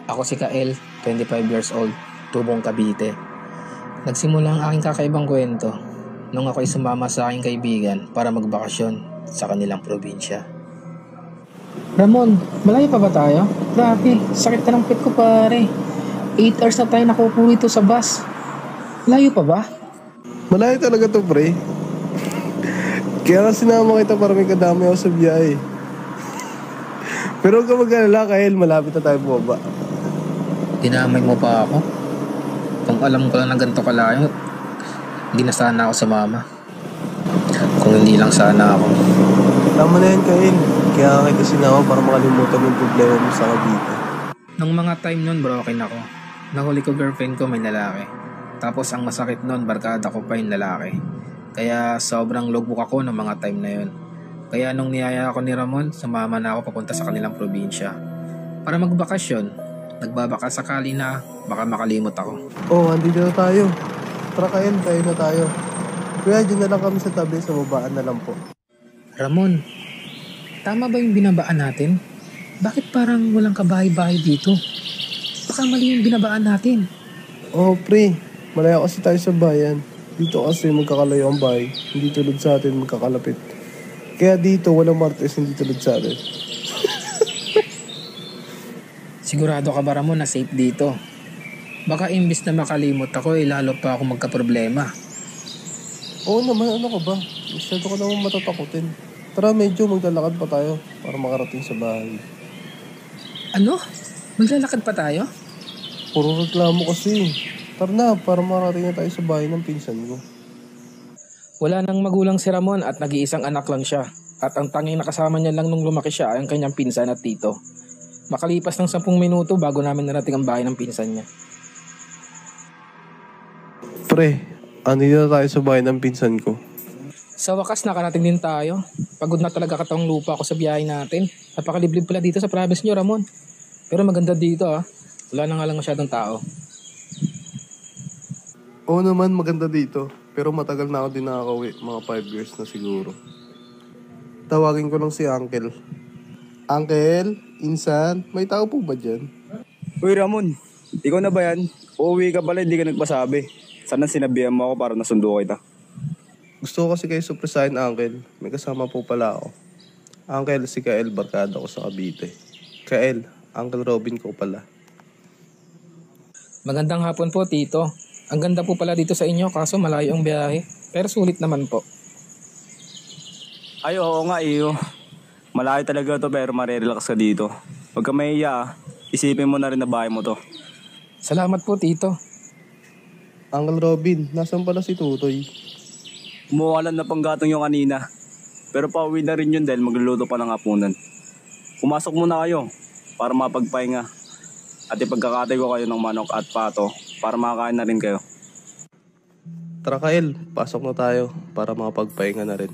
Ako si Kael, 25 years old, tubong Cavite. Nagsimula ang aking kakaibang kwento nung ako ay sumama sa aking kaibigan para magbakasyon sa kanilang probinsya. Ramon, malayo pa ba tayo? Grabe, sakit na ng pit ko pare. 8 hours na tayo nakaupo rito sa bus. Layo pa ba? Malayo talaga to, pre. Kaya nga sinama kita para may kadami ako sa biyahe. Pero huwag ka mag-alala, Kael, malapit na tayo bumaba. Dinamay mo pa ako? Kung alam ko lang na ganito kalayo, hindi na sana ako sumama. Kung hindi lang sana ako. Tama na yan, Kael. Kaya nga kita sinama para makalimutan yung problema mo sa Cavite. Nung mga time nun, broken ako. Nahuli ko girlfriend ko may lalaki. Tapos ang masakit nun, barkada ko pa yung lalaki. Kaya sobrang logbook ako ng mga time na yun. Kaya nung niyaya ako ni Ramon, sumama na ako papunta sa kanilang probinsya. Para magbakasyon, nagbabaka sakali na baka makalimot ako. Oh, andito na tayo. Tara, Kael, tayo na tayo. Kuya, dyan na lang kami sa tabi, sa babaan na lang po. Ramon, tama ba yung binabaan natin? Bakit parang walang kabahay-bahay dito? Baka mali yung binabaan natin. Oh, pre. Malaya kasi tayo sa bayan. Dito kasi magkakalayo ang bahay. Hindi tulad sa atin magkakalapit. Kaya dito walang martes, hindi tulad sa atin. Sigurado ka ba, Ramon, na safe dito? Baka imbis na makalimot ako, lalo pa ako magkaproblema. Oo naman, ano ka ba? Masyado ka naman matatakutin. Tara, medyo maglalakad pa tayo para makarating sa bahay. Ano? Maglalakad pa tayo? Puro reklamo kasi. Tara na, para makarating na tayo sa bahay ng pinsan ko. Wala nang magulang si Ramon at nag-iisang anak lang siya. At ang tanging nakasama niya lang nung lumaki siya ay ang kanyang pinsan at tito. Makalipas ng 10 minuto bago namin narating ang bahay ng pinsan niya. Pre, andito na tayo sa bahay ng pinsan ko. Sa wakas nakarating din tayo. Pagod na talaga katawang lupa ako sa biyahe natin. Napakaliblib pala dito sa province niyo, Ramon. Pero maganda dito ah. Wala na nga lang masyadong tao. Oo naman, maganda dito. Pero matagal na ako din nakakauwi. Mga 5 years na siguro. Tawagin ko lang si Uncle. Uncle, Insan, may tao po ba dyan? Uy Ramon, ikaw na ba yan? Uuwi ka pala, hindi ka nagpasabi. Sana sinabihan mo ako para nasundo kita. Gusto ko kasi kayo supresahin, Uncle. May kasama po pala ako. Uncle, si Kael, barkada ko sa Cavite. Kael, Uncle Robin ko pala. Magandang hapon po, Tito. Ang ganda po pala dito sa inyo kaso malayo ang biyahe. Pero sulit naman po. Ay oo nga iyo. Malayo talaga to pero marirelax ka dito. Huwag ka mahiya, isipin mo na rin na bahay mo to. Salamat po, Tito. Uncle Robin, nasan pala si Tutoy? Umuwalan na pang gatong yung kanina. Pero pauwi na rin yun dahil magluluto pa ng hapunan. Pumasok muna kayo para mapagpahinga. At ipagkakatay ko kayo ng manok at pato para makakain na rin kayo. Tara, Kael, pasok na tayo para makapagpahinga na rin.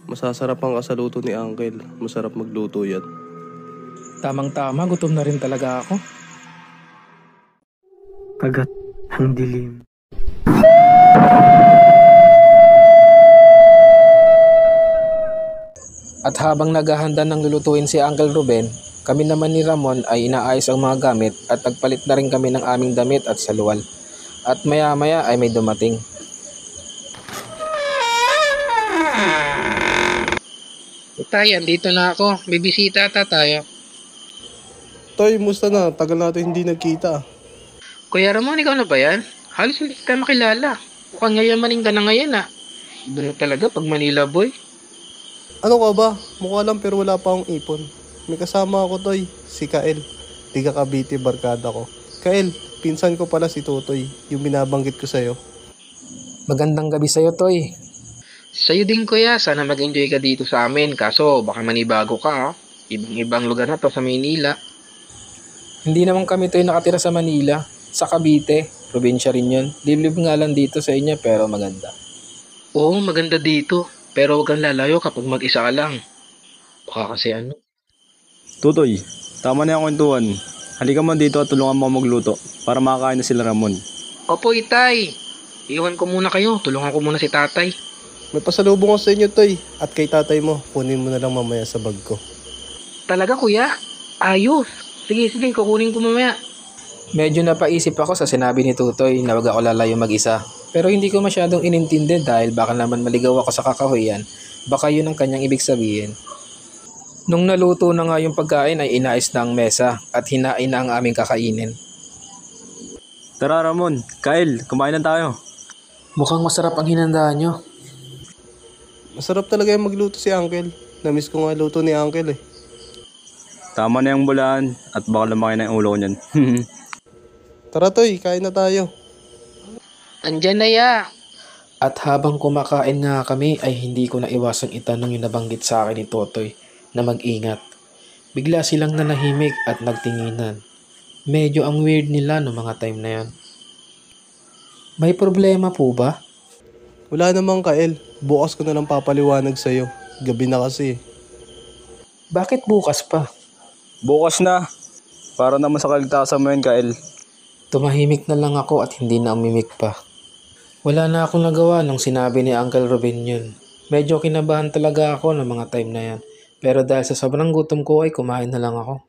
Masasarap ang kasaluto ni Uncle. Masarap magluto yan. Tamang-tama, gutom na rin talaga ako. Kagat ang dilim. At habang naghahanda ng lulutuin si Uncle Ruben, kami naman ni Ramon ay inaayos ang mga gamit at nagpalit na rin kami ng aming damit at saluwal. At maya-maya ay may dumating. Tay, andito na ako. May bisita ata tayo. Toy, musta na? Tagal natin hindi nagkita. Kuya Ramon, ikaw na ba yan? Halos hindi kita makilala. Mukhang yayamanin ka na ngayon ah. Iba na talaga pag Manila boy. Ano ka ba? Mukha lang pero wala pa akong ipon. May kasama ako, Toy. Si Kael. Tiga Cavite, barkada ko. Kael, pinsan ko pala si Tutoy. Yung binabanggit ko sa'yo. Magandang gabi sa'yo, Toy. Sa'yo din, kuya. Sana mag-enjoy ka dito sa amin. Kaso, baka manibago ka, ah. Ibang lugar na to sa Maynila. Hindi naman kami, Toy, nakatira sa Manila. Sa Cavite. Probinsya rin yun. Liblib nga lang dito sa inyo, pero maganda. Oo, maganda dito. Pero huwag kang lalayo kapag mag-isa ka lang. Baka kasi ano. Tutoy, tama na yung kwentuhan. Halika mo dito at tulungan mo magluto para makakain na sila Ramon. Opo, Itay. Iwan ko muna kayo. Tulungan ko muna si tatay. May pasalubong ko sa inyo, Toy. At kay tatay mo, kunin mo na lang mamaya sa bag ko. Talaga, kuya? Ayos. Sige, kukunin ko mamaya. Medyo napaisip ako sa sinabi ni Tutoy na wag ako lalayo mag-isa. Pero hindi ko masyadong inintindi dahil baka naman maligaw ako sa kakahuyan. Baka yun ang kanyang ibig sabihin. Nung naluto na nga yung pagkain ay inayos na ang mesa at hinain na ang aming kakainin. Tara Ramon, Kyle, kumain na tayo. Mukhang masarap ang hinandaan nyo. Masarap talaga yung magluto si Uncle. Namiss ko nga luto ni Uncle eh. Tama na yung bulaan at baka lumaki na yung ulo ko niyan. Tara Toy, kain na tayo. Andyan na ya. At habang kumakain nga kami ay hindi ko na iwasang itanong yung nabanggit sa akin ni Totoy na mag-ingat. Bigla silang nanahimik at nagtinginan. Medyo ang weird nila no mga time na yan. May problema po ba? Wala namang Kael. Bukas ko na lang papaliwanag sa'yo. Gabi na kasi. Bakit bukas pa? Bukas na. Para naman sa kaligtasan mo yun, Kyle. Tumahimik na lang ako at hindi na umimik pa. Wala na akong nagawa nung sinabi ni Uncle Ruben yun. Medyo kinabahan talaga ako ng mga time na yan. Pero dahil sa sobrang gutom ko ay kumain na lang ako.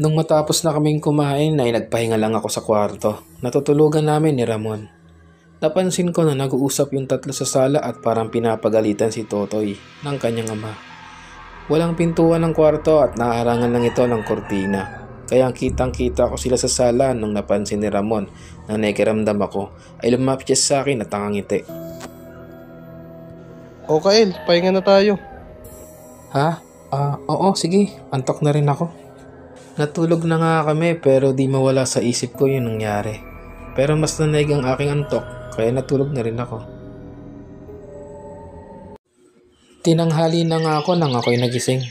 Nung matapos na kaming kumain ay nagpahinga lang ako sa kwarto. Natutulugan namin ni Ramon. Napansin ko na nag-uusap yung tatlo sa sala at parang pinapagalitan si Totoy ng kanyang ama. Walang pintuan ng kwarto at naarangan lang ito ng kortina. Kaya kitang-kita ko sila sa sala nung napansin ni Ramon na nakikiramdam ako ay lumapit siya sa akin at tangangiti. O Kael, pahinga na tayo. Ha? Oo, sige. Antok na rin ako. Natulog na nga kami pero di mawala sa isip ko yung nangyari. Pero mas nanaig ang aking antok kaya natulog na rin ako. Tinanghali na nga ako nang ako'y nagising.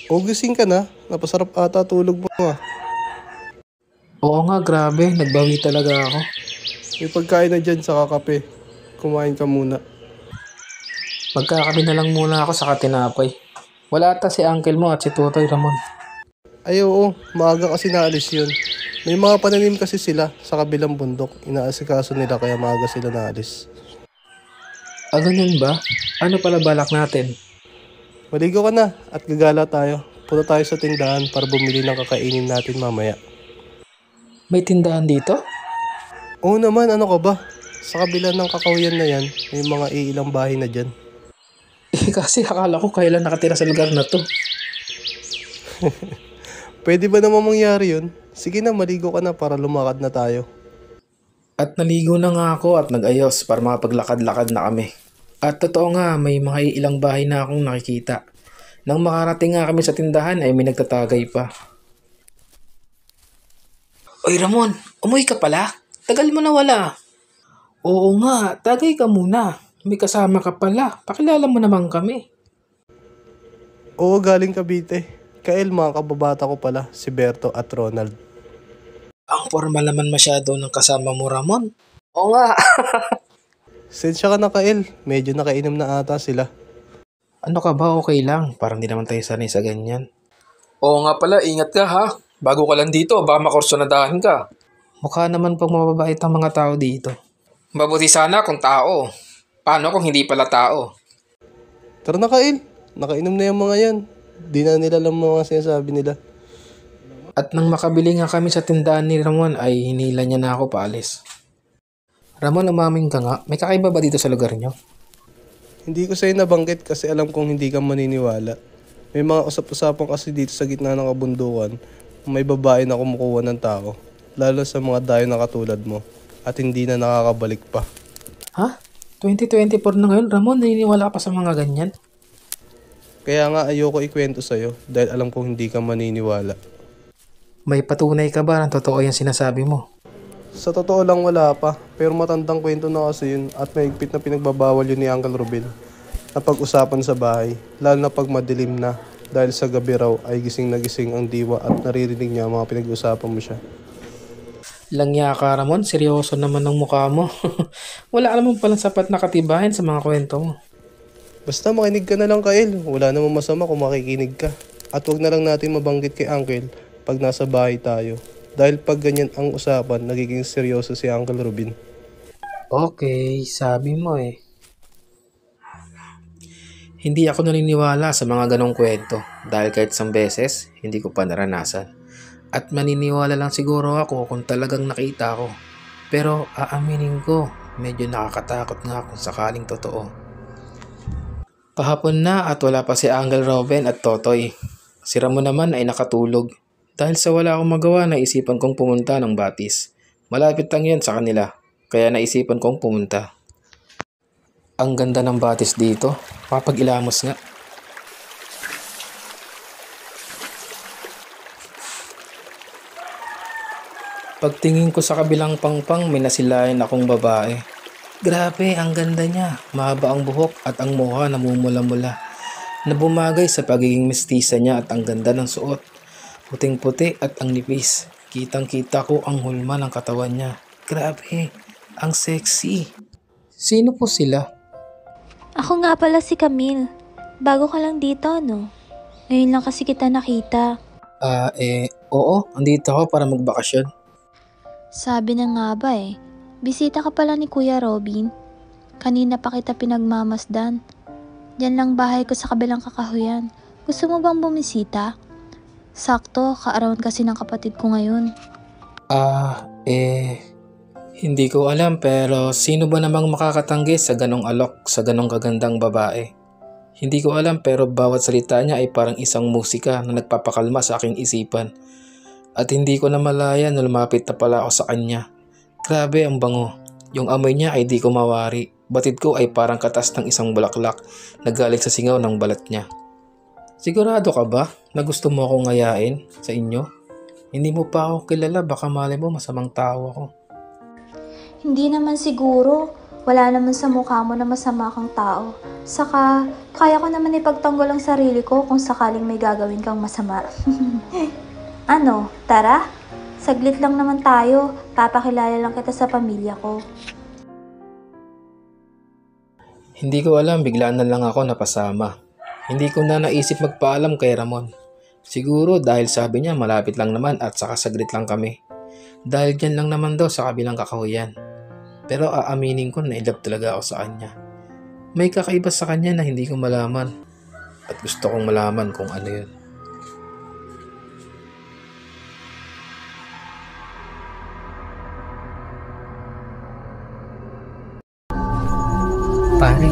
O gising ka na, napasarap ata tulog mo ah. Oo nga, grabe. Nagbawi talaga ako. May pagkain na dyan sa kakape. Kumain ka muna. Magkakabi na lang muna ako sa katinapay. Wala ata si uncle mo at si Tutoy Ramon. Ay oo, maaga kasi naalis yun. May mga pananim kasi sila sa kabilang bundok. Inaasikaso nila kaya maaga sila naalis. Ganyan ba? Ano pala balak natin? Maligo ka na at gagala tayo. Punta tayo sa tindahan para bumili ng kakainin natin mamaya. May tindahan dito? Oo naman, ano ka ba? Sa kabila ng kakahuyan na yan, may mga iilang bahay na dyan. Kasi akala ko kailan nakatira sa lugar na to. Pwede ba naman mangyari yun? Sige na, maligo ka na para lumakad na tayo. At naligo na nga ako at nag-ayos para makapaglakad-lakad na kami. At totoo nga, may mga ilang bahay na akong nakikita. Nang makarating nga kami sa tindahan ay may nagtatagay pa. Oy Ramon, umuwi ka pala? Tagal mo na wala. Oo nga, tagay ka muna. May kasama ka pala. Pakilala mo naman kami. Oo, galing Cavite. Kael, mga kababata ko pala, si Berto at Ronald. Ang formal naman masyado ng kasama mo, Ramon. Oo nga. Sensya ka na Kael, medyo nakainom na ata sila. Ano ka ba, okay lang? Parang di naman tayo sanay sa ganyan. Oo nga pala, ingat ka ha. Bago ka lang dito, baka makursunadahan ka. Mukha naman pang mababait ang mga tao dito. Mabuti sana kung tao. Paano kung hindi pala tao? Tara na Kael, nakainom na yung mga yan. Di na nila alam mga sinasabi nila. At nang makabili nga kami sa tindahan ni Ramon ay hinila niya na ako paalis. Ramon, umamin ka nga. May kakaiba ba dito sa lugar niyo? Hindi ko sa'yo nabanggit kasi alam kong hindi ka maniniwala. May mga usap-usapan kasi dito sa gitna ng kabundukan. May babae na kumukuha ng tao. Lalo sa mga dayo na katulad mo. At hindi na nakakabalik pa. Ha? 2024 na ngayon, Ramon, naniniwala ka pa sa mga ganyan? Kaya nga ayoko ikwento sa'yo dahil alam kong hindi ka maniniwala. May patunay ka ba na totoo yung sinasabi mo? Sa totoo lang wala pa, pero matandang kwento na kasi yun at mahigpit na pinagbabawal yun ni Uncle Ruben na pag-usapan sa bahay, lalo na pag madilim na dahil sa gabi raw ay gising na gising ang diwa at naririnig niya ang mga pinag-usapan mo siya. Langya ka, Ramon. Seryoso naman ang mukha mo. Wala ka naman palang sapat na katibayan sa mga kwento mo. Basta makinig ka na lang Kael, wala namang masama kung makikinig ka. At wag na lang natin mabanggit kay Uncle pag nasa bahay tayo. Dahil pag ganyan ang usapan, nagiging seryoso si Uncle Ruben. Okay, sabi mo eh. Hindi ako naniniwala sa mga ganong kwento dahil kahit isang beses, hindi ko pa naranasan. At maniniwala lang siguro ako kung talagang nakita ko. Pero aaminin ko, medyo nakakatakot nga kung sakaling totoo. Kahapon na at wala pa si Uncle Robin at Totoy. Si Ramon naman ay nakatulog. Dahil sa wala akong magawa, naisipan kong pumunta ng Batis. Malapit lang yan sa kanila, kaya naisipan kong pumunta. Ang ganda ng Batis dito, papag-ilamos nga. Pagtingin ko sa kabilang pangpang, may nasilayan akong babae. Grabe, ang ganda niya. Mahaba ang buhok at ang mukha namumula-mula. Nabumagay sa pagiging mestiza niya at ang ganda ng suot. Puting-puti at ang nipis. Kitang-kita ko ang hulma ng katawan niya. Grabe, ang sexy. Sino po sila? Ako nga pala si Camille. Bago ka lang dito, no? Ngayon lang kasi kita nakita. Oo, andito ako para magbakasyon. Sabi na nga ba eh, bisita ka pala ni Kuya Robin. Kanina pa kita pinagmamasdan. Diyan lang bahay ko sa kabilang kakahuyan. Gusto mo bang bumisita? Sakto, kaarawan kasi ng kapatid ko ngayon. Hindi ko alam pero sino ba namang makakatanggi sa ganong alok, sa ganong kagandang babae? Hindi ko alam pero bawat salita niya ay parang isang musika na nagpapakalma sa aking isipan. At hindi ko na malaya na lumapit na pala ako sa kanya. Grabe ang bango. Yung amoy niya ay di ko mawari. Batid ko ay parang katas ng isang bulaklak na galing sa singaw ng balat niya. Sigurado ka ba na gusto mo akong ngayain sa inyo? Hindi mo pa ako kilala, baka malay mo masamang tao ako. Hindi naman siguro. Wala naman sa mukha mo na masama kang tao. Saka, kaya ko naman ipagtanggol ang sarili ko kung sakaling may gagawin kang masama. Ano, tara? Saglit lang naman tayo. Papakilala lang kita sa pamilya ko. Hindi ko alam, biglaan na lang ako napasama. Hindi ko na naisip magpaalam kay Ramon. Siguro dahil sabi niya malapit lang naman at saka saglit lang kami. Dahil dyan lang naman daw sa kabilang kakahuyan. Pero aaminin ko na ilab talaga ako sa kanya. May kakaiba sa kanya na hindi ko malaman. At gusto kong malaman kung ano yun. Pare,